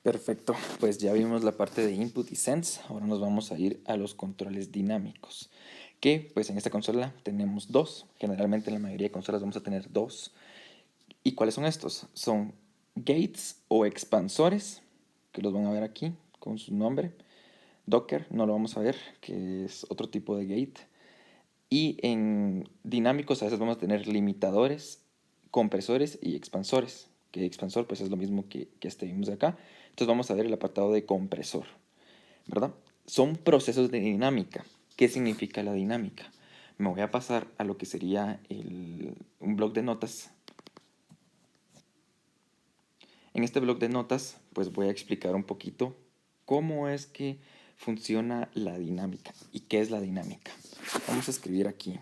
Perfecto, pues ya vimos la parte de input y sense, ahora nos vamos a ir a los controles dinámicos, que pues en esta consola tenemos dos, generalmente en la mayoría de consolas vamos a tener dos. ¿Y cuáles son estos? Son gates o expansores, que los van a ver aquí con su nombre. Docker, no lo vamos a ver, que es otro tipo de gate. Y en dinámicos a veces vamos a tener limitadores, compresores y expansores. Que expansor pues es lo mismo que este vimos de acá. Entonces vamos a ver el apartado de compresor, ¿verdad? Son procesos de dinámica. ¿Qué significa la dinámica? Me voy a pasar a lo que sería un bloc de notas. En este bloc de notas pues voy a explicar un poquito cómo es que funciona la dinámica y qué es la dinámica. Vamos a escribir aquí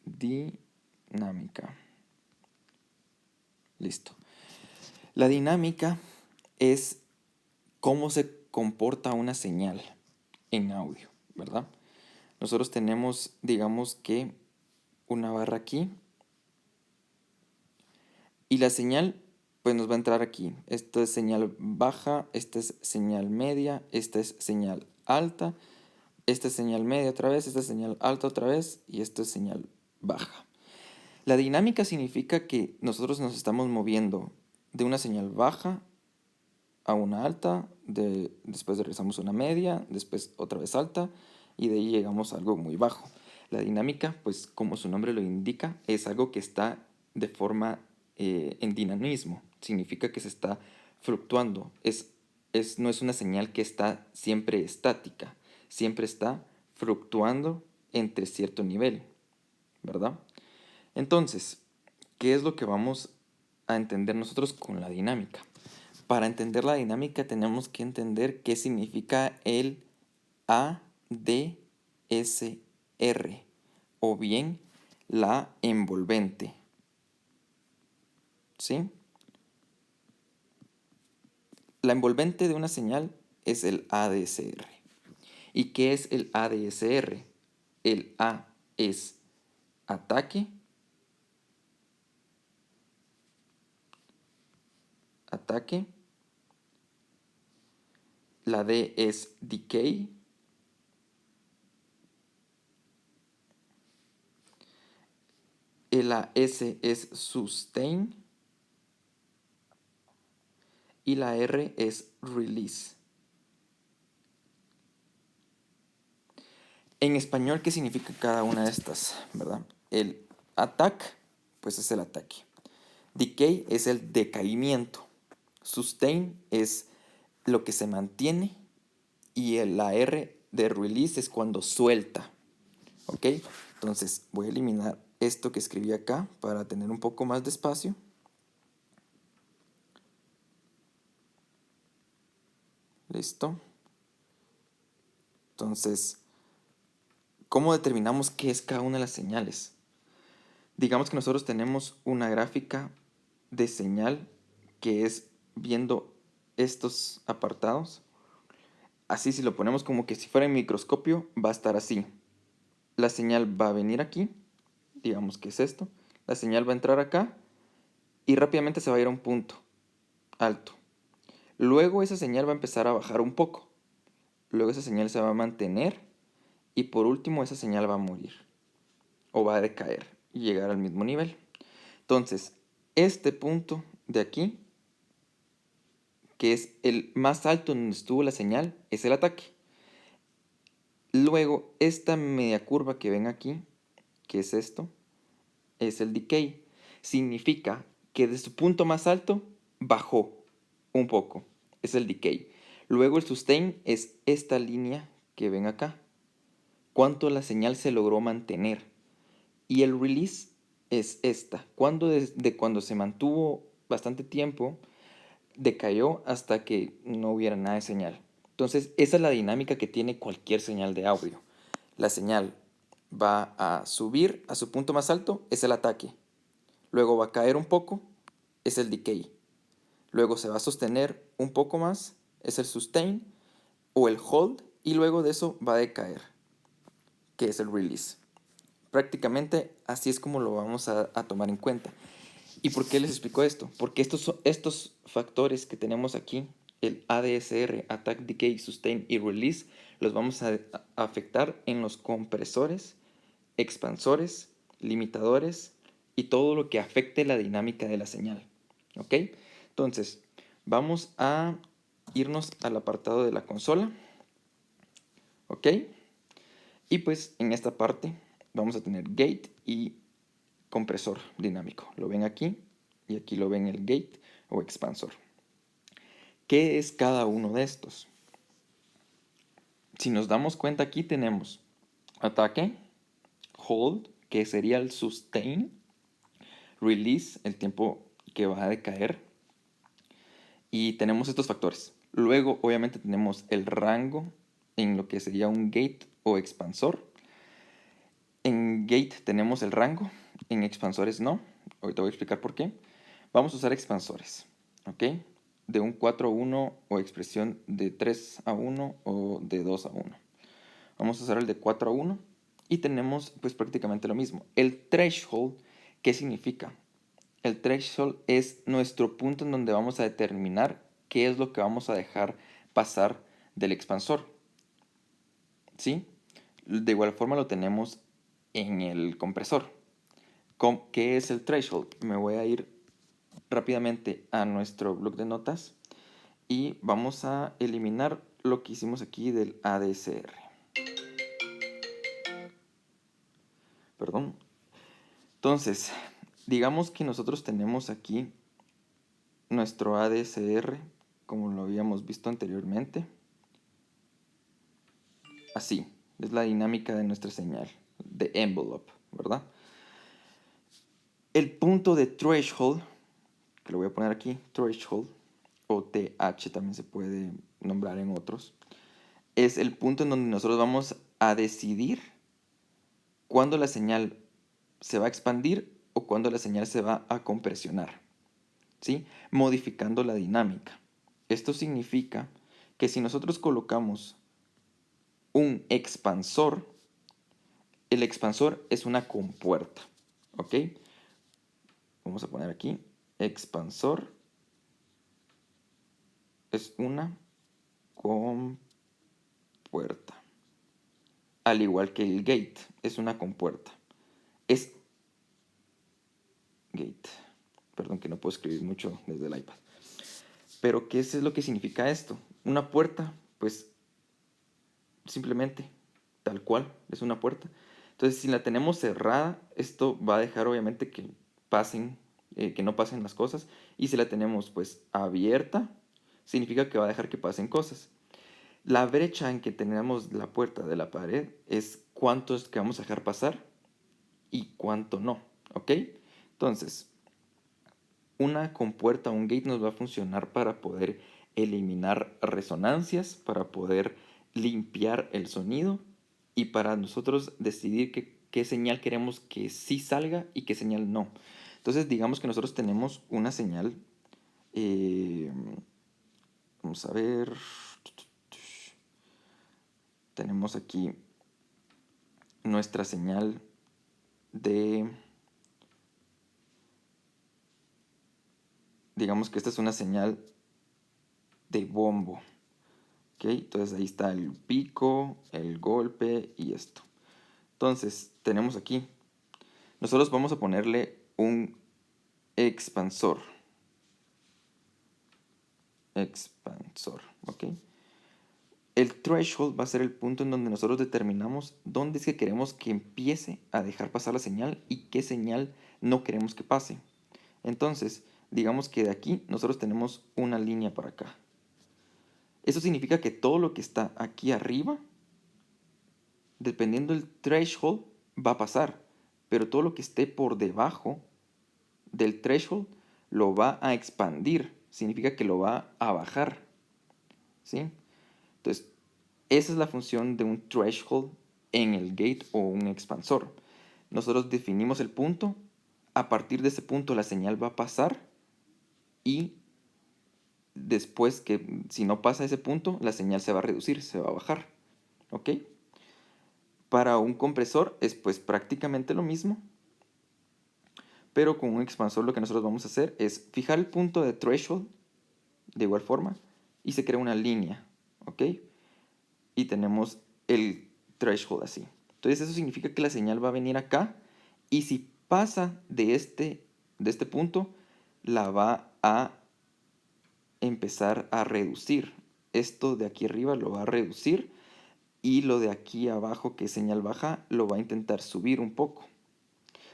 dinámica. Listo. La dinámica es cómo se comporta una señal en audio, ¿verdad? Nosotros tenemos, digamos que, una barra aquí y la señal pues nos va a entrar aquí. Esta es señal baja, esta es señal media, esta es señal alta, esta es señal media otra vez, esta es señal alta otra vez y esta es señal baja. La dinámica significa que nosotros nos estamos moviendo de una señal baja a una alta, después regresamos a una media, después otra vez alta y de ahí llegamos a algo muy bajo. La dinámica, pues como su nombre lo indica, es algo que está de forma en dinamismo. Significa que se está fluctuando. No es una señal que está siempre estática. Siempre está fluctuando entre cierto nivel, ¿verdad? Entonces, ¿qué es lo que vamos a entender nosotros con la dinámica? Para entender la dinámica tenemos que entender qué significa el ADSR o bien la envolvente. ¿Sí? La envolvente de una señal es el ADSR. ¿Y qué es el ADSR? El A es ataque, ataque. La D es decay. La S es sustain. Y la R es release. En español, ¿qué significa cada una de estas? ¿Verdad? El attack, pues es el ataque. Decay es el decaimiento. Sustain es lo que se mantiene. Y la R de release es cuando suelta. ¿Ok? Entonces voy a eliminar esto que escribí acá para tener un poco más de espacio. Listo. Entonces, ¿cómo determinamos qué es cada una de las señales? Digamos que nosotros tenemos una gráfica de señal que es viendo estos apartados. Así, si lo ponemos como que si fuera en microscopio, va a estar así. La señal va a venir aquí, digamos que es esto. La señal va a entrar acá y rápidamente se va a ir a un punto alto. Luego esa señal va a empezar a bajar un poco. Luego esa señal se va a mantener y por último esa señal va a morir o va a decaer y llegar al mismo nivel. Entonces, este punto de aquí, que es el más alto donde estuvo la señal, es el ataque. Luego, esta media curva que ven aquí, que es esto, es el decay. Significa que de su punto más alto bajó un poco. Es el decay. Luego el sustain es esta línea que ven acá. Cuánto la señal se logró mantener. Y el release es esta. Desde cuando se mantuvo bastante tiempo, decayó hasta que no hubiera nada de señal. Entonces, esa es la dinámica que tiene cualquier señal de audio. La señal va a subir a su punto más alto, es el ataque. Luego va a caer un poco, es el decay. Luego se va a sostener un poco más, es el sustain o el hold. Y luego de eso va a decaer, que es el release. Prácticamente así es como lo vamos a tomar en cuenta. ¿Y por qué les explico esto? Porque estos factores que tenemos aquí el ADSR, Attack, Decay, Sustain y Release, los vamos a afectar en los compresores, expansores, limitadores y todo lo que afecte la dinámica de la señal. ¿Ok? Entonces, vamos a irnos al apartado de la consola. ¿Ok? Y pues en esta parte vamos a tener gate y compresor dinámico. Lo ven aquí y aquí lo ven el gate o expansor. ¿Qué es cada uno de estos? Si nos damos cuenta, aquí tenemos ataque, hold, que sería el sustain, release, el tiempo que va a decaer, y tenemos estos factores. Luego, obviamente, tenemos el rango en lo que sería un gate o expansor. En gate tenemos el rango, en expansores no. Ahorita voy a explicar por qué. Vamos a usar expansores, ¿ok? De un 4-1 o expresión de 3-1 o de 2-1. Vamos a usar el de 4-1 y tenemos pues prácticamente lo mismo. El threshold, ¿qué significa? El threshold es nuestro punto en donde vamos a determinar qué es lo que vamos a dejar pasar del expansor. ¿Sí? De igual forma lo tenemos en el compresor. ¿Qué es el threshold? Me voy a ir rápidamente a nuestro bloc de notas y vamos a eliminar lo que hicimos aquí del ADSR. Perdón. Entonces, digamos que nosotros tenemos aquí nuestro ADSR, como lo habíamos visto anteriormente. Así, es la dinámica de nuestra señal, de envelope, ¿verdad? El punto de threshold, que lo voy a poner aquí, threshold, o TH también se puede nombrar en otros, es el punto en donde nosotros vamos a decidir cuándo la señal se va a expandir o cuándo la señal se va a compresionar, ¿sí? Modificando la dinámica. Esto significa que si nosotros colocamos un expansor, el expansor es una compuerta, ¿ok? Vamos a poner aquí, expansor es una compuerta. Al igual que el gate es una compuerta. Es gate. Perdón que no puedo escribir mucho desde el iPad. Pero ¿qué es lo que significa esto? Una puerta, pues simplemente, tal cual, es una puerta. Entonces, si la tenemos cerrada, esto va a dejar obviamente que pasen, que no pasen las cosas. Y si la tenemos pues abierta, significa que va a dejar que pasen cosas. La brecha en que tenemos la puerta de la pared es cuánto es que vamos a dejar pasar y cuánto no, ¿ok? Entonces, una compuerta o un gate nos va a funcionar para poder eliminar resonancias, para poder limpiar el sonido y para nosotros decidir qué señal queremos que sí salga y qué señal no. Entonces, digamos que nosotros tenemos una señal, vamos a ver, tenemos aquí nuestra señal de, digamos que esta es una señal de bombo, ¿ok? Entonces ahí está el pico, el golpe y esto. Entonces tenemos aquí, nosotros vamos a ponerle un expansor, ¿ok? El threshold va a ser el punto en donde nosotros determinamos dónde es que queremos que empiece a dejar pasar la señal y qué señal no queremos que pase. Entonces, digamos que de aquí nosotros tenemos una línea para acá. Eso significa que todo lo que está aquí arriba, dependiendo del threshold, va a pasar. Pero todo lo que esté por debajo del threshold lo va a expandir. Significa que lo va a bajar. ¿Sí? Entonces, esa es la función de un threshold en el gate o un expansor. Nosotros definimos el punto. A partir de ese punto la señal va a pasar y después que si no pasa ese punto, la señal se va a reducir, se va a bajar. ¿Ok? Para un compresor es pues prácticamente lo mismo, pero con un expansor lo que nosotros vamos a hacer es fijar el punto de threshold de igual forma y se crea una línea, ¿ok? Y tenemos el threshold así. Entonces eso significa que la señal va a venir acá y si pasa de este punto, la va a empezar a reducir. Esto de aquí arriba lo va a reducir y lo de aquí abajo, que es señal baja, lo va a intentar subir un poco.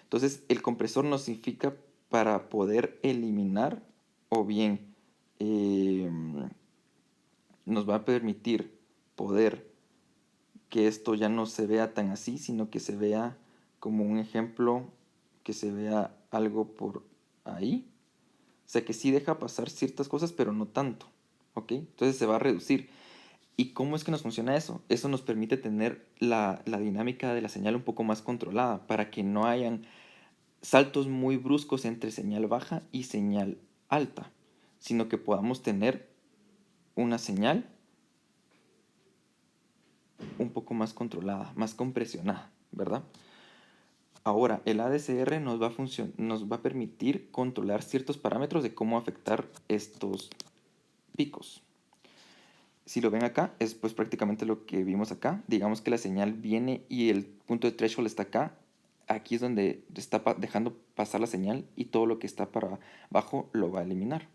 Entonces el compresor nos significa para poder eliminar o bien nos va a permitir poder que esto ya no se vea tan así, sino que se vea como un ejemplo, que se vea algo por ahí. O sea que sí deja pasar ciertas cosas, pero no tanto, ¿ok? Entonces se va a reducir. ¿Y cómo es que nos funciona eso? Eso nos permite tener la dinámica de la señal un poco más controlada para que no hayan saltos muy bruscos entre señal baja y señal alta, sino que podamos tener una señal un poco más controlada, más compresionada, ¿verdad? Ahora, el ADCR nos va a permitir controlar ciertos parámetros de cómo afectar estos picos. Si lo ven acá, es pues prácticamente lo que vimos acá. Digamos que la señal viene y el punto de threshold está acá. Aquí es donde está dejando pasar la señal y todo lo que está para abajo lo va a eliminar.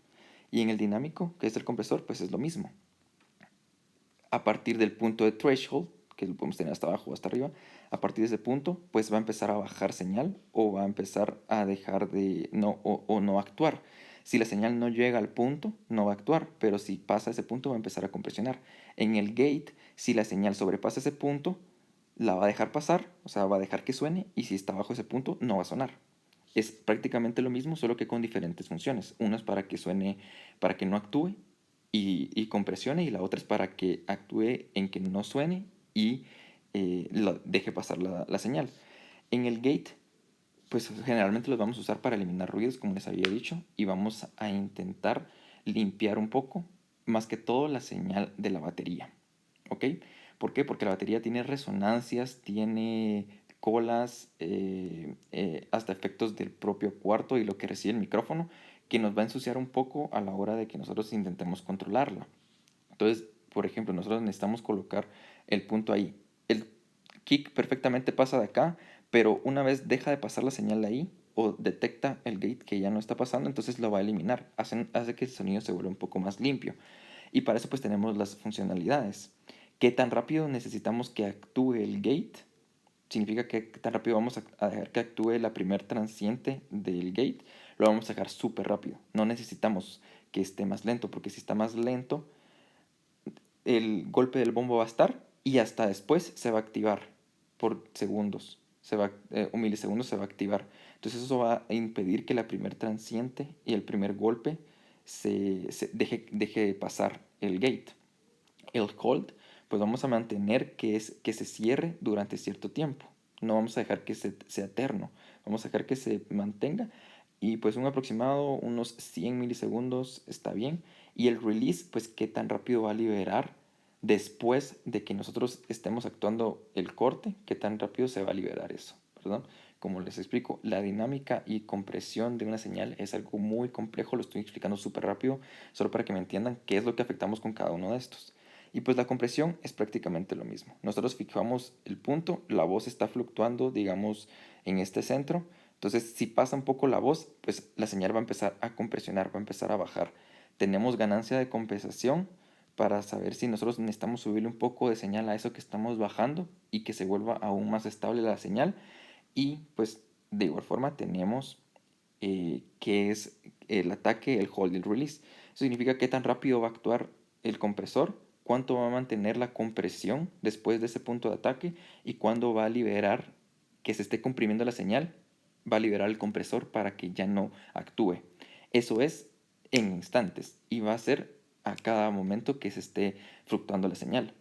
Y en el dinámico, que es el compresor, pues es lo mismo. A partir del punto de threshold, que lo podemos tener hasta abajo o hasta arriba, a partir de ese punto, pues va a empezar a bajar señal o va a empezar a dejar de o no actuar. Si la señal no llega al punto, no va a actuar, pero si pasa ese punto va a empezar a compresionar. En el gate, si la señal sobrepasa ese punto, la va a dejar pasar, o sea, va a dejar que suene, y si está bajo ese punto, no va a sonar. Es prácticamente lo mismo, solo que con diferentes funciones. Una es para que suene, para que no actúe y compresione, y la otra es para que actúe en que no suene y deje pasar la señal. En el gate, pues generalmente los vamos a usar para eliminar ruidos, como les había dicho, y vamos a intentar limpiar un poco, más que todo la señal de la batería. ¿Ok? ¿Por qué? Porque la batería tiene resonancias, tiene colas, hasta efectos del propio cuarto y lo que recibe el micrófono, que nos va a ensuciar un poco a la hora de que nosotros intentemos controlarla. Entonces, por ejemplo, nosotros necesitamos colocar el punto ahí. El kick perfectamente pasa de acá, pero una vez deja de pasar la señal de ahí o detecta el gate que ya no está pasando, entonces lo va a eliminar. Hace que el sonido se vuelva un poco más limpio. Y para eso pues tenemos las funcionalidades. ¿Qué tan rápido necesitamos que actúe el gate? Significa que tan rápido vamos a dejar que actúe la primer transiente del gate. Lo vamos a dejar súper rápido. No necesitamos que esté más lento, porque si está más lento, el golpe del bombo va a estar y hasta después se va a activar por segundos. Un milisegundo se va a activar. Entonces eso va a impedir que la primer transiente y el primer golpe deje de pasar el gate. El hold, pues vamos a mantener que se cierre durante cierto tiempo. No vamos a dejar que sea eterno. Vamos a dejar que se mantenga. Y pues un aproximado, unos 100 milisegundos está bien. Y el release, pues qué tan rápido va a liberar después de que nosotros estemos actuando el corte, qué tan rápido se va a liberar eso, ¿verdad? Como les explico, la dinámica y compresión de una señal es algo muy complejo, lo estoy explicando súper rápido, solo para que me entiendan qué es lo que afectamos con cada uno de estos. Y pues la compresión es prácticamente lo mismo. Nosotros fijamos el punto, la voz está fluctuando, digamos, en este centro. Entonces, si pasa un poco la voz, pues la señal va a empezar a compresionar, va a empezar a bajar. Tenemos ganancia de compensación para saber si nosotros necesitamos subirle un poco de señal a eso que estamos bajando y que se vuelva aún más estable la señal. Y pues de igual forma tenemos que es el ataque, el hold y el release. Eso significa qué tan rápido va a actuar el compresor, cuánto va a mantener la compresión después de ese punto de ataque y cuándo va a liberar que se esté comprimiendo la señal, va a liberar el compresor para que ya no actúe. Eso es en instantes y va a ser a cada momento que se esté fluctuando la señal.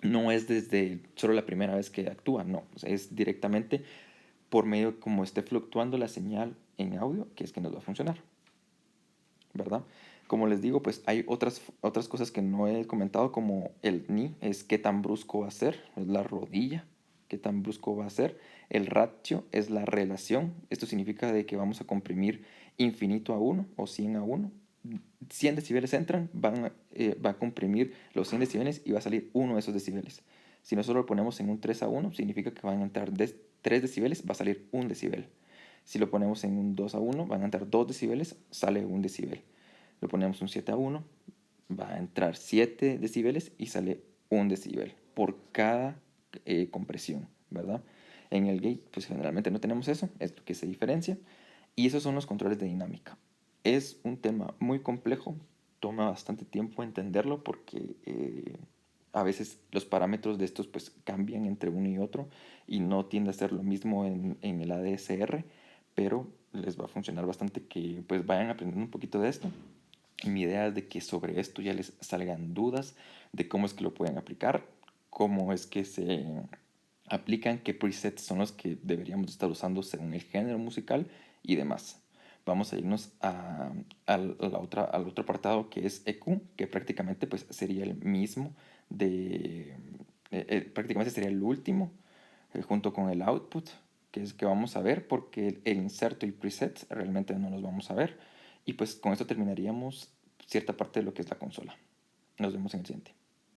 No es desde solo la primera vez que actúa, no, o sea, es directamente por medio como esté fluctuando la señal en audio, que es que nos va a funcionar, ¿verdad? Como les digo, pues hay otras cosas que no he comentado, como el ni, es qué tan brusco va a ser, es la rodilla, qué tan brusco va a ser. El ratio es la relación, esto significa de que vamos a comprimir infinito a 1 o 100 a 1. 100 decibeles entran, va a comprimir los 100 decibeles y va a salir uno de esos decibeles. Si nosotros lo ponemos en un 3 a 1, significa que van a entrar 3 decibeles, va a salir 1 decibel. Si lo ponemos en un 2 a 1, van a entrar 2 decibeles, sale 1 decibel. Lo ponemos un 7 a 1, va a entrar 7 decibeles y sale 1 decibel por cada compresión, ¿verdad? En el gate, pues generalmente no tenemos eso, es lo que se diferencia. Y esos son los controles de dinámica. Es un tema muy complejo, toma bastante tiempo entenderlo porque a veces los parámetros de estos pues cambian entre uno y otro y no tiende a ser lo mismo en el ADSR, pero les va a funcionar bastante que pues vayan aprendiendo un poquito de esto. Y mi idea es de que sobre esto ya les salgan dudas de cómo es que lo pueden aplicar, cómo es que se aplican, qué presets son los que deberíamos estar usando según el género musical y demás. Vamos a irnos al otro apartado que es EQ, que prácticamente pues sería el mismo prácticamente sería el último, junto con el output, que es que vamos a ver, porque el inserto y preset realmente no los vamos a ver. Y pues con esto terminaríamos cierta parte de lo que es la consola. Nos vemos en el siguiente.